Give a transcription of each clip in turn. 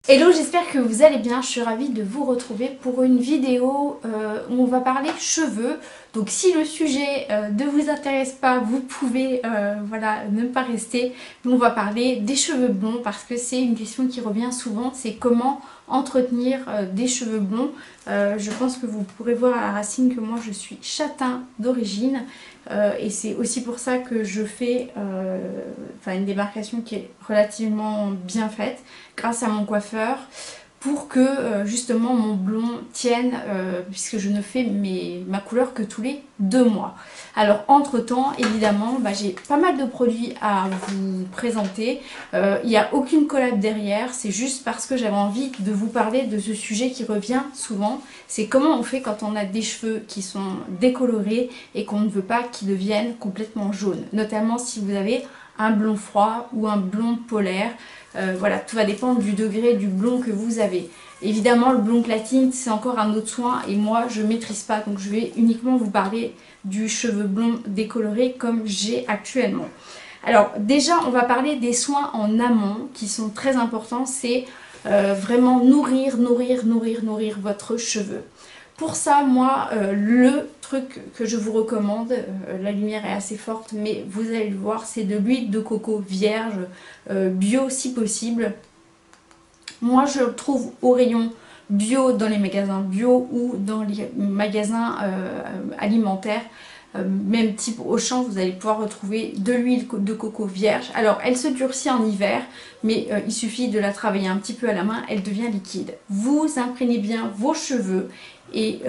Hello, j'espère que vous allez bien. Je suis ravie de vous retrouver pour une vidéo où on va parler cheveux. Donc si le sujet ne vous intéresse pas, vous pouvez voilà, ne pas rester. Mais on va parler des cheveux blonds parce que c'est une question qui revient souvent. C'est comment entretenir des cheveux blonds. Je pense que vous pourrez voir à la racine que moi je suis châtain d'origine. Et c'est aussi pour ça que je fais une démarcation qui est relativement bien faite grâce à mon coiffeur pour que justement mon blond tienne puisque je ne fais ma couleur que tous les 2 mois. Alors entre temps évidemment j'ai pas mal de produits à vous présenter. Il n'y a aucune collab derrière, c'est juste parce que j'avais envie de vous parler de ce sujet qui revient souvent. C'est comment on fait quand on a des cheveux qui sont décolorés et qu'on ne veut pas qu'ils deviennent complètement jaunes. Notamment si vous avez un blond froid ou un blond polaire. Voilà, tout va dépendre du degré du blond que vous avez. Évidemment, le blond platine, c'est encore un autre soin et moi, je ne maîtrise pas. Donc, je vais uniquement vous parler du cheveu blond décoloré comme j'ai actuellement. Alors, déjà, on va parler des soins en amont qui sont très importants. C'est vraiment nourrir votre cheveu. Pour ça, moi, le truc que je vous recommande, la lumière est assez forte, mais vous allez le voir, c'est de l'huile de coco vierge, bio si possible. Moi, je le trouve au rayon bio dans les magasins bio ou dans les magasins alimentaires. Même type Auchan, vous allez pouvoir retrouver de l'huile de coco vierge. Alors, elle se durcit en hiver, mais il suffit de la travailler un petit peu à la main, elle devient liquide. Vous imprégnez bien vos cheveux et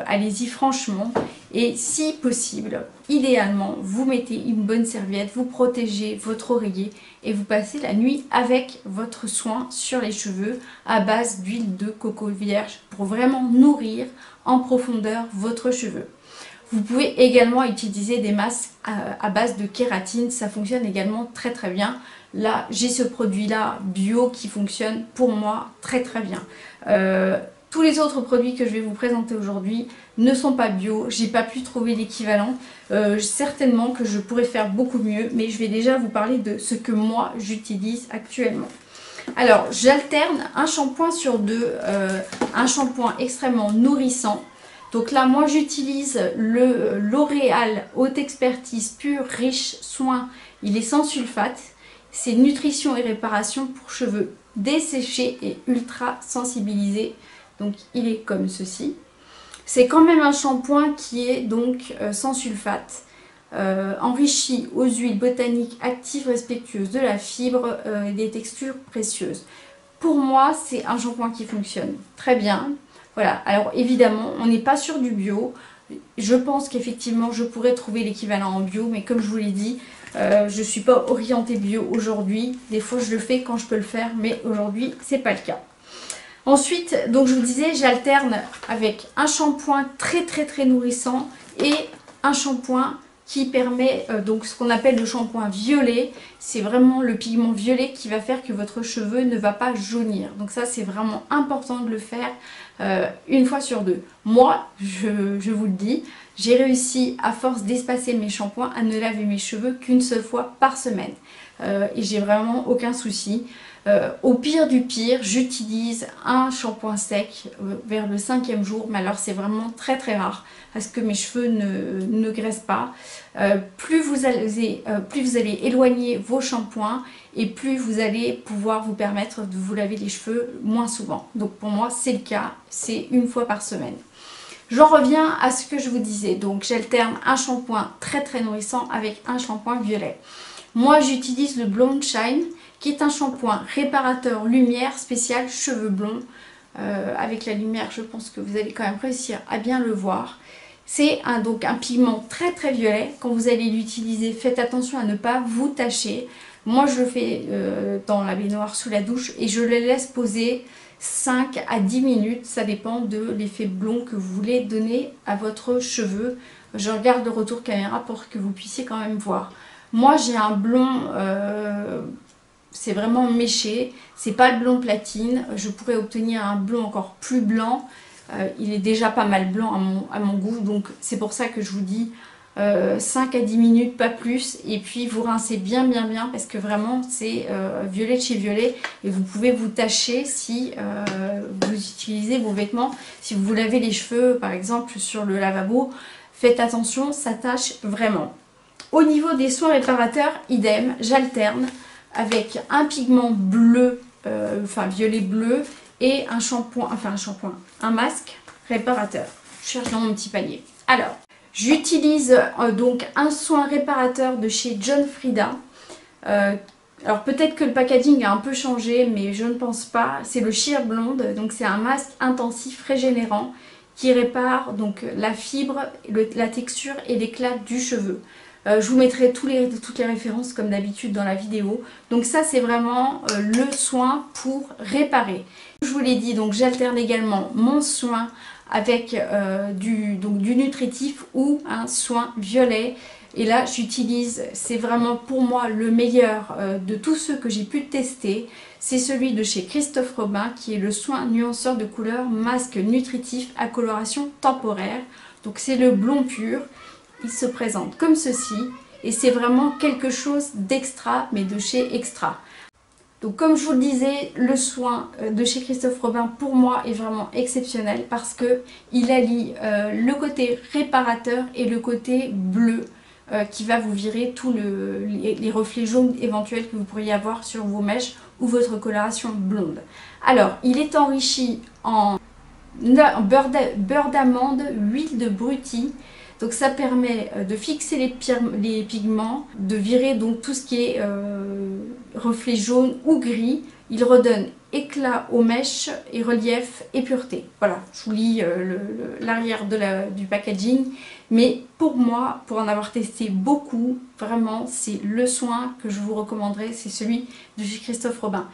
allez-y franchement. Et si possible, idéalement, vous mettez une bonne serviette, vous protégez votre oreiller et vous passez la nuit avec votre soin sur les cheveux à base d'huile de coco vierge pour vraiment nourrir en profondeur votre cheveu. Vous pouvez également utiliser des masques à base de kératine, ça fonctionne également très bien. Là, j'ai ce produit-là bio qui fonctionne pour moi très bien. Tous les autres produits que je vais vous présenter aujourd'hui ne sont pas bio, j'ai pas pu trouver l'équivalent. Certainement que je pourrais faire beaucoup mieux, mais je vais déjà vous parler de ce que moi j'utilise actuellement. Alors, j'alterne un shampoing sur 2, un shampoing extrêmement nourrissant. Donc là, moi j'utilise le L'Oréal Haute Expertise Pur Riche Soin. Il est sans sulfate. C'est nutrition et réparation pour cheveux desséchés et ultra sensibilisés. Donc il est comme ceci. C'est quand même un shampoing qui est donc sans sulfate. Enrichi aux huiles botaniques actives respectueuses de la fibre et des textures précieuses. Pour moi, c'est un shampoing qui fonctionne très bien. Voilà, alors évidemment, on n'est pas sur du bio. Je pense qu'effectivement, je pourrais trouver l'équivalent en bio, mais comme je vous l'ai dit, je ne suis pas orientée bio aujourd'hui. Des fois, je le fais quand je peux le faire, mais aujourd'hui, c'est pas le cas. Ensuite, donc je vous disais, j'alterne avec un shampoing très nourrissant et un shampoing qui permet donc ce qu'on appelle le shampoing violet. C'est vraiment le pigment violet qui va faire que votre cheveu ne va pas jaunir. Donc ça, c'est vraiment important de le faire une fois sur 2. Moi, je vous le dis, j'ai réussi à force d'espacer mes shampoings à ne laver mes cheveux qu'une seule fois par semaine. Et j'ai vraiment aucun souci. Au pire du pire, j'utilise un shampoing sec vers le 5e jour, mais alors c'est vraiment très rare parce que mes cheveux ne graissent pas. Plus vous allez éloigner vos shampoings et plus vous allez pouvoir vous permettre de vous laver les cheveux moins souvent. Donc pour moi c'est le cas, c'est une fois par semaine. J'en reviens à ce que je vous disais, donc j'alterne un shampoing très nourrissant avec un shampoing violet. Moi j'utilise le Blonde Shine qui est un shampoing réparateur lumière spécial cheveux blonds. Avec la lumière, je pense que vous allez quand même réussir à bien le voir. C'est donc un pigment très violet. Quand vous allez l'utiliser, faites attention à ne pas vous tacher. Moi, je le fais dans la baignoire sous la douche et je le laisse poser 5 à 10 minutes. Ça dépend de l'effet blond que vous voulez donner à votre cheveu. Je regarde le retour caméra pour que vous puissiez quand même voir. Moi, j'ai un blond... c'est vraiment méché, c'est pas le blond platine, je pourrais obtenir un blond encore plus blanc, il est déjà pas mal blanc à mon goût, donc c'est pour ça que je vous dis 5 à 10 minutes, pas plus, et puis vous rincez bien parce que vraiment c'est violet de chez Violet, et vous pouvez vous tacher si vous utilisez vos vêtements, si vous vous lavez les cheveux par exemple sur le lavabo, faites attention, ça tache vraiment. Au niveau des soins réparateurs, idem, j'alterne avec un pigment bleu, enfin violet bleu, et un un masque réparateur. Je cherche dans mon petit panier. Alors, j'utilise donc un soin réparateur de chez John Frieda. Alors peut-être que le packaging a un peu changé, mais je ne pense pas. C'est le Sheer Blonde, donc c'est un masque intensif régénérant qui répare donc la fibre, la texture et l'éclat du cheveu. Je vous mettrai toutes les références comme d'habitude dans la vidéo. Donc ça c'est vraiment le soin pour réparer. Je vous l'ai dit, donc j'alterne également mon soin avec du nutritif ou un soin violet. Et là j'utilise, c'est vraiment pour moi le meilleur de tous ceux que j'ai pu tester. C'est celui de chez Christophe Robin qui est le soin nuanceur de couleur masque nutritif à coloration temporaire. Donc c'est le blond pur. Il se présente comme ceci et c'est vraiment quelque chose d'extra, mais de chez Extra. Donc comme je vous le disais, le soin de chez Christophe Robin pour moi est vraiment exceptionnel parce que il allie le côté réparateur et le côté bleu qui va vous virer tous les reflets jaunes éventuels que vous pourriez avoir sur vos mèches ou votre coloration blonde. Alors, il est enrichi en beurre d'amande, huile de brutie. Donc ça permet de fixer les pigments, de virer donc tout ce qui est reflet jaune ou gris. Il redonne éclat aux mèches et relief et pureté. Voilà, je vous lis l'arrière du packaging. Mais pour moi, pour en avoir testé beaucoup, vraiment c'est le soin que je vous recommanderais, c'est celui de chez Christophe Robin.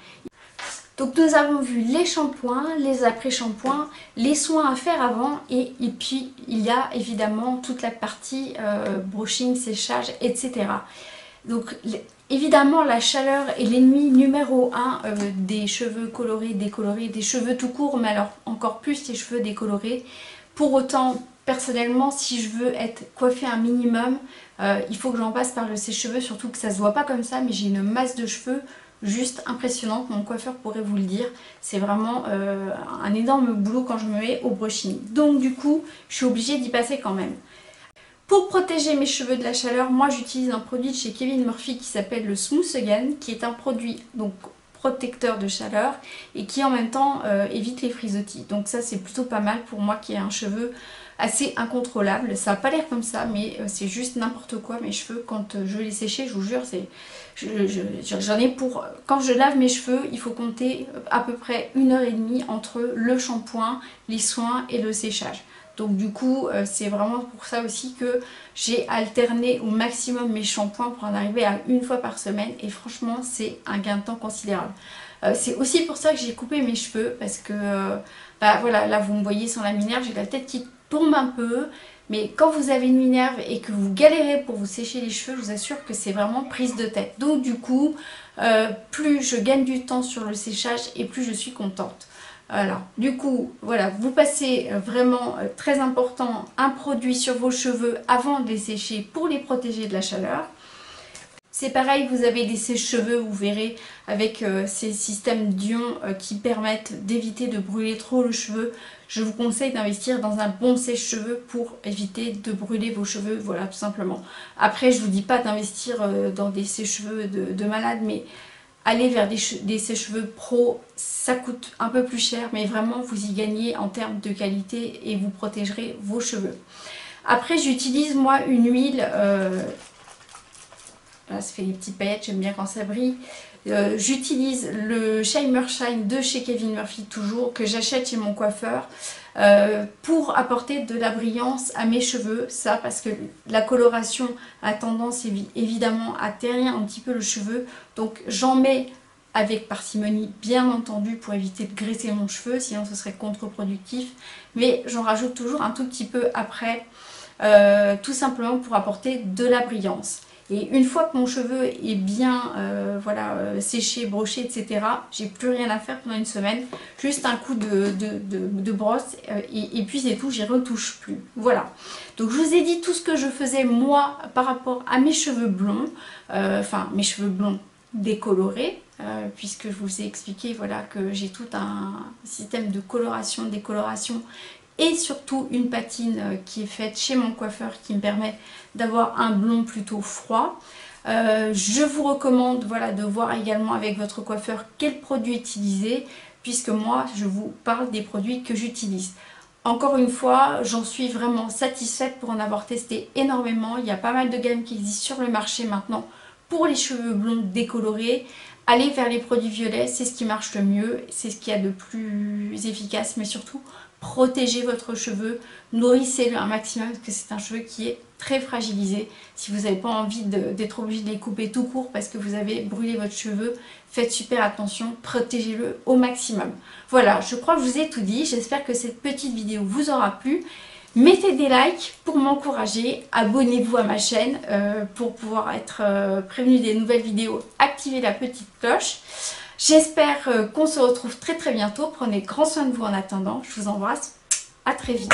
Donc nous avons vu les shampoings, les après-shampoings, les soins à faire avant et puis il y a évidemment toute la partie brushing, séchage, etc. Donc évidemment la chaleur est l'ennemi numéro 1 des cheveux colorés, décolorés, des cheveux tout court, mais alors encore plus les cheveux décolorés. Pour autant, personnellement, si je veux être coiffée un minimum, il faut que j'en passe par le sèche-cheveux, surtout que ça se voit pas comme ça, mais j'ai une masse de cheveux juste impressionnante, mon coiffeur pourrait vous le dire. C'est vraiment un énorme boulot quand je me mets au brushing. Donc du coup, je suis obligée d'y passer quand même. Pour protéger mes cheveux de la chaleur, moi j'utilise un produit de chez Kevin Murphy qui s'appelle le Smooth Again, qui est un produit donc protecteur de chaleur et qui en même temps évite les frisottis. Donc ça c'est plutôt pas mal pour moi qui ai un cheveu assez incontrôlable. Ça n'a pas l'air comme ça, mais c'est juste n'importe quoi. Mes cheveux, quand je vais les sécher, je vous jure, j'en ai pour... Quand je lave mes cheveux, il faut compter à peu près 1h30 entre le shampoing, les soins et le séchage. Donc du coup, c'est vraiment pour ça aussi que j'ai alterné au maximum mes shampoings pour en arriver à 1 fois par semaine. Et franchement, c'est un gain de temps considérable. C'est aussi pour ça que j'ai coupé mes cheveux parce que, bah voilà, là vous me voyez sans la minerve, j'ai la tête qui tombe un peu. Mais quand vous avez une minerve et que vous galérez pour vous sécher les cheveux, je vous assure que c'est vraiment prise de tête. Donc du coup, plus je gagne du temps sur le séchage et plus je suis contente. Alors, du coup, voilà, vous passez vraiment, très important, un produit sur vos cheveux avant de les sécher pour les protéger de la chaleur. C'est pareil, vous avez des sèche-cheveux, vous verrez, avec ces systèmes d'ions qui permettent d'éviter de brûler trop le cheveu. Je vous conseille d'investir dans un bon sèche-cheveux pour éviter de brûler vos cheveux, voilà, tout simplement. Après, je ne vous dis pas d'investir dans des sèche-cheveux de malade, mais aller vers des sèche-cheveux pro, ça coûte un peu plus cher, mais vraiment vous y gagnez en termes de qualité et vous protégerez vos cheveux. Après, j'utilise moi une huile, là ça fait des petites paillettes, j'aime bien quand ça brille. J'utilise le Shimmer Shine de chez Kevin Murphy toujours, que j'achète chez mon coiffeur, pour apporter de la brillance à mes cheveux. Ça parce que la coloration a tendance évidemment à terrir un petit peu le cheveu, donc j'en mets avec parcimonie bien entendu pour éviter de graisser mon cheveu, sinon ce serait contre-productif, mais j'en rajoute toujours un tout petit peu après, tout simplement pour apporter de la brillance. Et une fois que mon cheveu est bien séché, broché, etc., j'ai plus rien à faire pendant une semaine. Juste un coup de brosse et puis c'est tout, j'y retouche plus. Voilà. Donc je vous ai dit tout ce que je faisais moi par rapport à mes cheveux blonds. Enfin mes cheveux blonds décolorés. Puisque je vous ai expliqué voilà, que j'ai tout un système de coloration, décoloration et surtout une patine qui est faite chez mon coiffeur qui me permet d'avoir un blond plutôt froid. Je vous recommande voilà, de voir également avec votre coiffeur quel produit utiliser, puisque moi je vous parle des produits que j'utilise. Encore une fois, j'en suis vraiment satisfaite pour en avoir testé énormément. Il y a pas mal de gammes qui existent sur le marché maintenant pour les cheveux blonds décolorés. Allez vers les produits violets, c'est ce qui marche le mieux, c'est ce qu'il y a de plus efficace, mais surtout protégez votre cheveu, nourrissez-le un maximum parce que c'est un cheveu qui est très fragilisé. Si vous n'avez pas envie d'être obligé de les couper tout court parce que vous avez brûlé votre cheveu, faites super attention, protégez-le au maximum. Voilà, je crois que je vous ai tout dit, j'espère que cette petite vidéo vous aura plu. Mettez des likes pour m'encourager, abonnez-vous à ma chaîne pour pouvoir être prévenu des nouvelles vidéos, activez la petite cloche. J'espère qu'on se retrouve très bientôt, prenez grand soin de vous en attendant, je vous embrasse, à très vite.